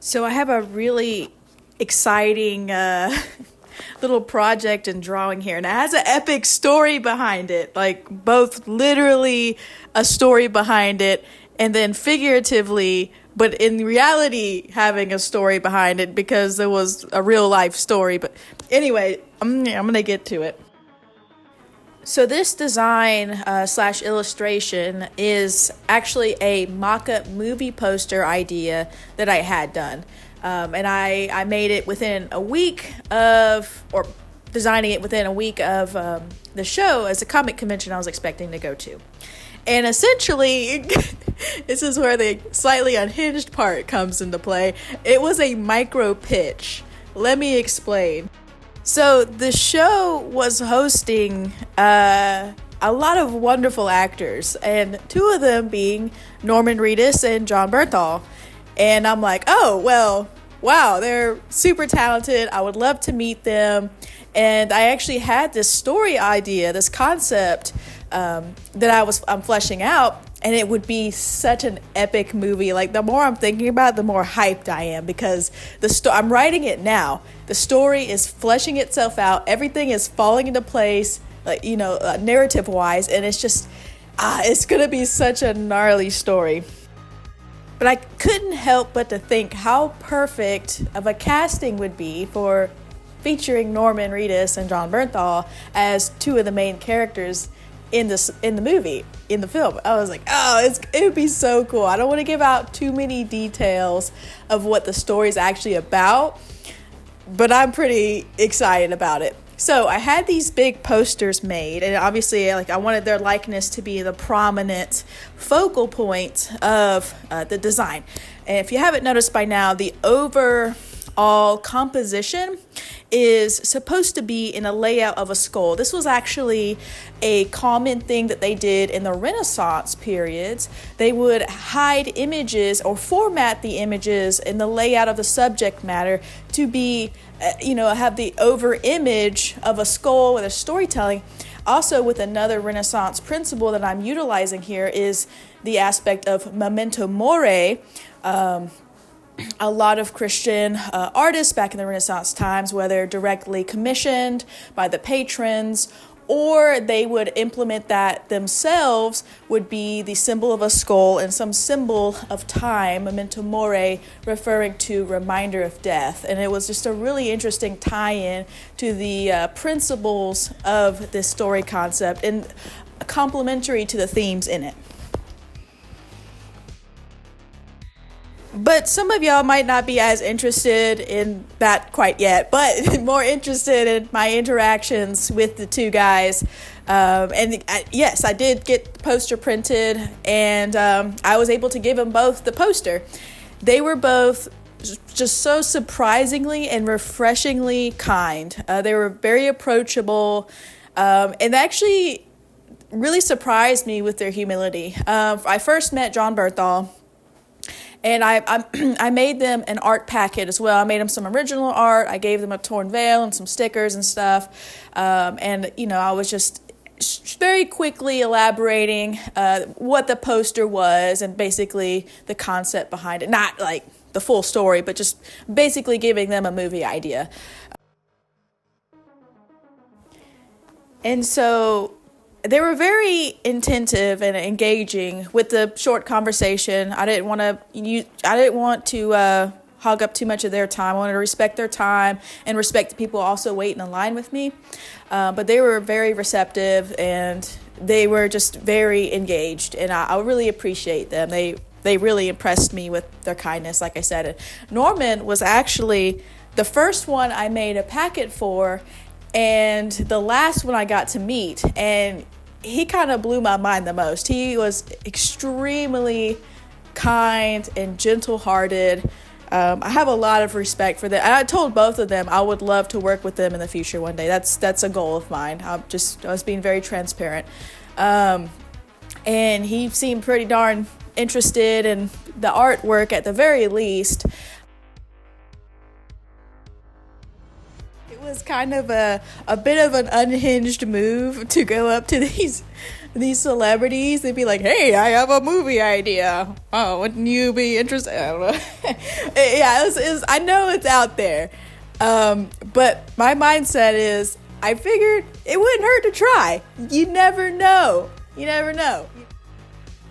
So I have a really exciting little project and drawing here, and it has an epic story behind it, like both literally a story behind it and then figuratively, but in reality having a story behind it because there was a real life story. But anyway, I'm gonna get to it. So this design slash illustration is actually a mock-up movie poster idea that I had done. And I made it within a week or designing it within a week of the show as a comic convention I was expecting to go to. And essentially, this is where the slightly unhinged part comes into play. It was a micro pitch. Let me explain. So the show was hosting a lot of wonderful actors, and two of them being Norman Reedus and John Bernthal. And I'm like, oh, well, wow, they're super talented. I would love to meet them. And I actually had this story idea, this concept that I'm fleshing out, and it would be such an epic movie. Like, the more I'm thinking about it, the more hyped I am, because I'm writing it now. The story is fleshing itself out. Everything is falling into place, narrative wise, and it's just it's gonna be such a gnarly story. But I couldn't help but to think how perfect of a casting would be for featuring Norman Reedus and John Bernthal as two of the main characters in the film. I was like, it would be so cool. I don't want to give out too many details of what the story is actually about, but I'm pretty excited about it. So I had these big posters made, and obviously I wanted their likeness to be the prominent focal point of the design. And if you haven't noticed by now, the overall composition is supposed to be in a layout of a skull. This was actually a common thing that they did in the Renaissance periods. They would hide images or format the images in the layout of the subject matter to be, have the over image of a skull with a storytelling. Also, with another Renaissance principle that I'm utilizing here is the aspect of memento mori. A lot of Christian artists back in the Renaissance times, whether directly commissioned by the patrons or they would implement that themselves, would be the symbol of a skull and some symbol of time, memento mori, referring to reminder of death. And it was just a really interesting tie-in to the principles of this story concept and complementary to the themes in it. But some of y'all might not be as interested in that quite yet, but more interested in my interactions with the two guys. Yes, I did get the poster printed, and I was able to give them both the poster. They were both just so surprisingly and refreshingly kind. They were very approachable, and actually really surprised me with their humility. I first met John Bernthal, and I made them an art packet as well. I made them some original art. I gave them a torn veil and some stickers and stuff. I was just very quickly elaborating what the poster was and basically the concept behind it. Not like the full story, but just basically giving them a movie idea. And so they were very attentive and engaging with the short conversation. I didn't want to hog up too much of their time. I wanted to respect their time and respect the people also waiting in line with me. But they were very receptive and they were just very engaged, and I really appreciate them. They really impressed me with their kindness, like I said. And Norman was actually the first one I made a packet for, and the last one I got to meet, and he kind of blew my mind the most. He was extremely kind and gentle-hearted. I have a lot of respect for them. And I told both of them I would love to work with them in the future one day. That's a goal of mine. I was being very transparent. And he seemed pretty darn interested in the artwork at the very least. It was kind of a bit of an unhinged move to go up to these these celebrities, they'd be like, hey, I have a movie idea. Oh, wouldn't you be interested? I don't know. Yeah, I know it's out there. But my mindset is, I figured it wouldn't hurt to try. You never know. You never know.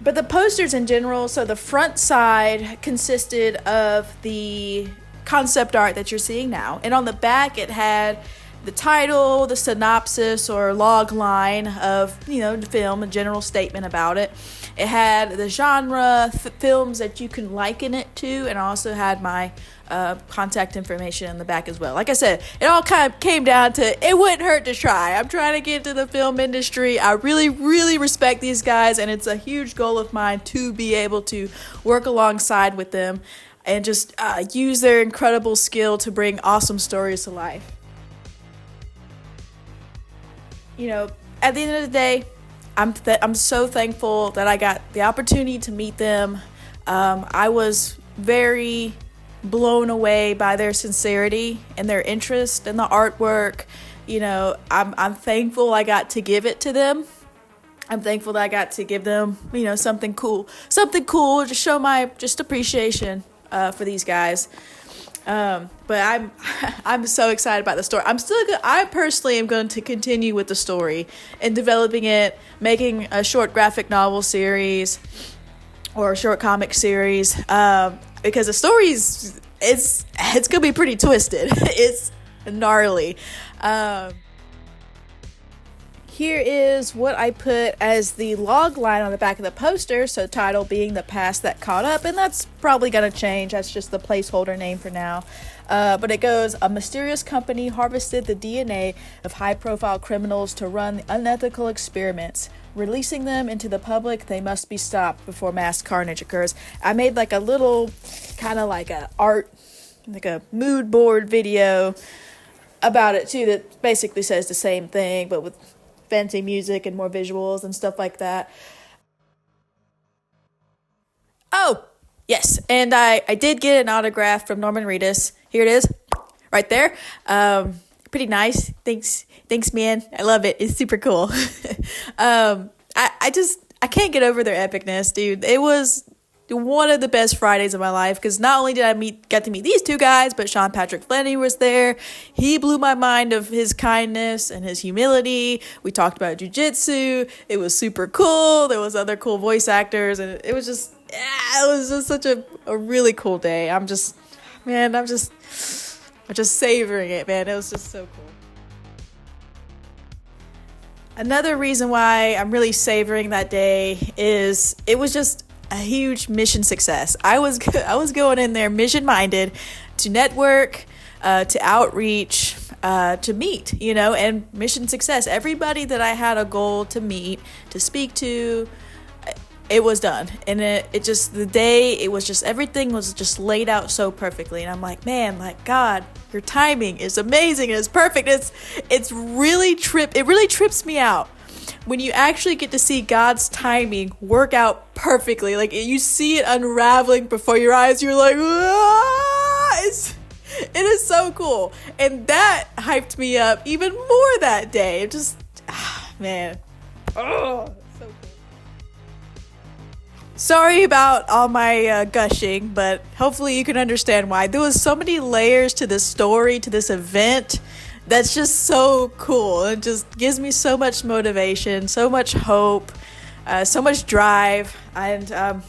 But the posters in general, so the front side consisted of the concept art that you're seeing now. And on the back, it had the title, the synopsis or log line of, the film, a general statement about it. It had the genre, films that you can liken it to, and I also had my contact information in the back as well. Like I said, it all kind of came down to it wouldn't hurt to try. I'm trying to get into the film industry. I really, really respect these guys, and it's a huge goal of mine to be able to work alongside with them and just use their incredible skill to bring awesome stories to life. At the end of the day, I'm so thankful that I got the opportunity to meet them. I was very blown away by their sincerity and their interest in the artwork. I'm thankful I got to give it to them. I'm thankful that I got to give them, something cool, to show my just appreciation for these guys. But I'm so excited about the story. I personally am going to continue with the story and developing it, making a short graphic novel series or a short comic series, because the story's it's gonna be pretty twisted. It's gnarly. Here is what I put as the log line on the back of the poster, so title being The Past That Caught Up, and that's probably going to change. That's just the placeholder name for now. But it goes, a mysterious company harvested the DNA of high-profile criminals to run unethical experiments. Releasing them into the public, they must be stopped before mass carnage occurs. I made like a little, kind of like a mood board video about it too that basically says the same thing, but with fancy music and more visuals and stuff like that. Oh, yes, and I did get an autograph from Norman Reedus. Here it is, right there. Pretty nice. Thanks, man. I love it. It's super cool. I can't get over their epicness, dude. It was one of the best Fridays of my life, because not only did I get to meet these two guys, but Sean Patrick Flanery was there. He blew my mind of his kindness and his humility. We talked about jiu-jitsu. It was super cool. There was other cool voice actors, and it was just such a really cool day. I'm just savoring it, man. It was just so cool. Another reason why I'm really savoring that day is it was just a huge mission success. I was going in there mission minded to network, to outreach, to meet, and mission success. Everybody that I had a goal to meet, to speak to, it was done. And everything was just laid out so perfectly. And I'm like, man, like, God, your timing is amazing. It's perfect. It really trips me out when you actually get to see God's timing work out perfectly. Like, you see it unraveling before your eyes. You're like, it is so cool. And that hyped me up even more that day. It just, man. Oh, so cool. Sorry about all my gushing, but hopefully you can understand why. There was so many layers to this story, to this event. That's just so cool. It just gives me so much motivation, so much hope, so much drive. And I'm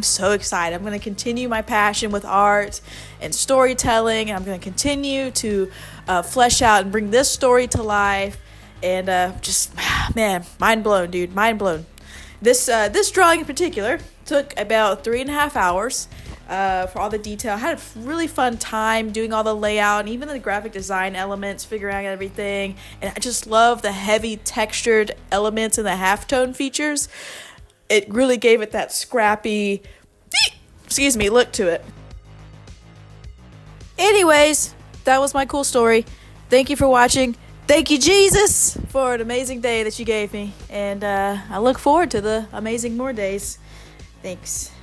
so excited. I'm going to continue my passion with art and storytelling. And I'm going to continue to flesh out and bring this story to life. And man, mind blown, dude. Mind blown. This drawing in particular took about 3.5 hours. For all the detail. I had a really fun time doing all the layout and even the graphic design elements, figuring out everything. And I just love the heavy textured elements and the halftone features. It really gave it that scrappy, look to it. Anyways, that was my cool story. Thank you for watching. Thank you, Jesus, for an amazing day that you gave me. And I look forward to the amazing more days. Thanks.